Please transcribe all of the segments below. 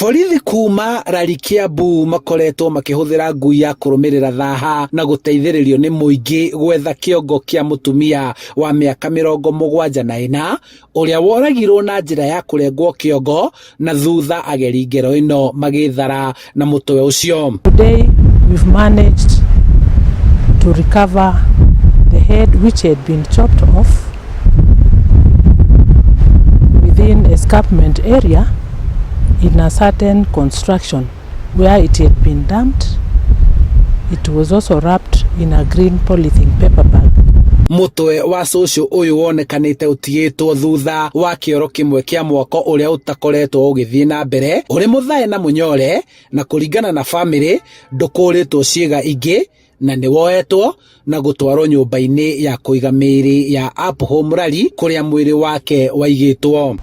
Borithi kuma Lari Kiambu makoretwo makihuthira ngui ya kurumirira thaha na guteithiririo ni muingi gwetha kiongo kia mutumia wa miaka 74 uria woragirwo na njira ya kurengwo kiongo na thutha ageri ngero ino magithara na mutwe ucio. Today we've managed to recover the head which had been chopped off within escarpment area in a certain construction where it had been dumped. It was also wrapped in a green polythene paper bag. Mũtwe wa cũcũ uyu wonekanite utigitwo thutha wa kioro kimwe kia mwako uria utakoretwo ugithie na mbere uri muthae na munyore na kuringana na family ndukuritwo ciiga ingi na ni woetwo na gutwarwo nyumba-ini ya kuiga miri ya Up Home Lari kuria mwiri wake waigitwo.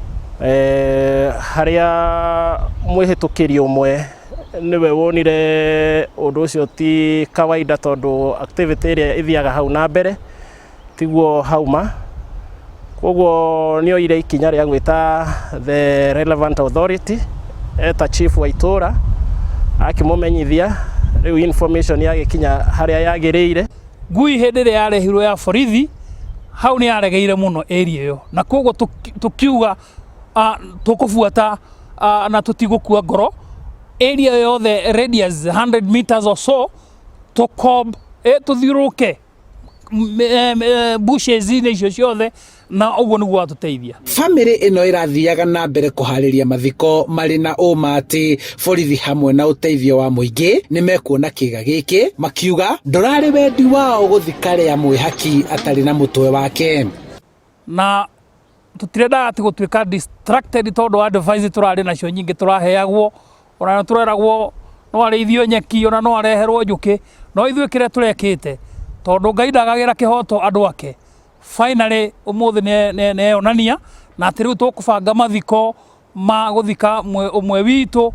Haria mwihitukiri umwe niwe wonire undu ucio ti kawaida tondu activity iria ithiaga hau na mbere tiguo hauma, koguo nio ire ikinya ria gwita the relevant authority eta chief wa itura akimumenyithia riu information ya gikinya haria yagiriire. Ngui hindi ria yarehirwo ya borithi hau ni yaregeire muno area yo na koguo tukiuga tukufuata na tutigukua ngoro area yothe radius 100 meters or so to cob tuthiuruke bushes icio ciothe na uguo niguo atuteithia. Family ino irathiaga na mbere kuhariria mathiko mari na uma ati borithi hamwe na uteithio wa muingi ni mekuona kiga giki makiuga ndorari wendi wao guthika ria mwihaki atari na mutwe wake na tutirenda ati gutwika distracted tondu advice turari nacio nyingi turaheagwo ona tureragwo no areithio nyeki ona no areherwo njuki no ithuĩ kire turekite tondu Ngai ndagagira kihoto andu ake. Finally umuthi ne onania na ati riu tukubanga mathiko ma guthika umwe witu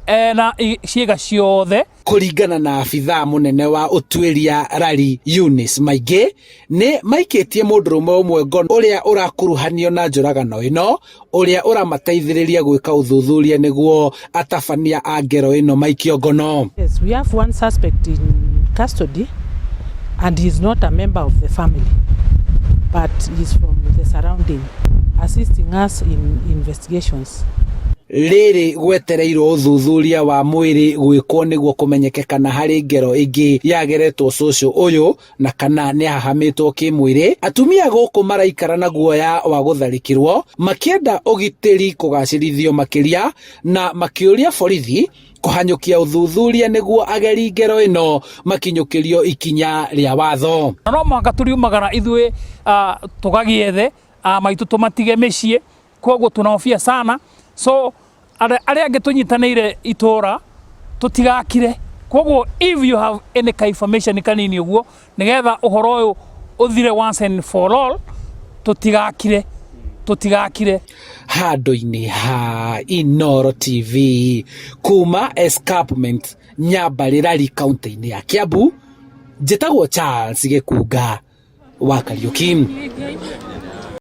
na ciiga ciothe kuringana na abithaa munene wa utwiria Lari Eunice maingi ni maikitie mundurume umwe ngono uria urakuruhanio na njuragano ino uria uramateithiriria gwika uthuthuria niguo atabania a ngero ino maikio ngono. Yes, we have one suspect in custody and he is not a member of the family but he is from the surrounding assisting us in investigations. Riri gwetereirwo uthuthuria wa mwiri gwikwo niguo kumenyeke kana hari ngero ingi yageretwo cũcũ uyu na kana ni hahamitwo kimwiri. Atumia guku maraikara na guoya wa gutharikirwo makienda ugitiri kugacirithio makiria na makiuria borithi kuhanyukia uthuthuria niguo ageri ngero ino makinyukirio ikinya ria watho. No mwaka turiumagara ithuĩ tugagiethe maitu tumatige mĩciĩ koguo tunahofia sana so aria ange tunyitanĩire itura tutigakire koguo if you have any information kanini uguo nigetha uhoro uyu uthire once and for all tutigakire handu-ini ha Inoro TV kuma escarpment Nyambari Lari county-ini ya Kiambu njitagwo Charles Gikunga wa Kariuki.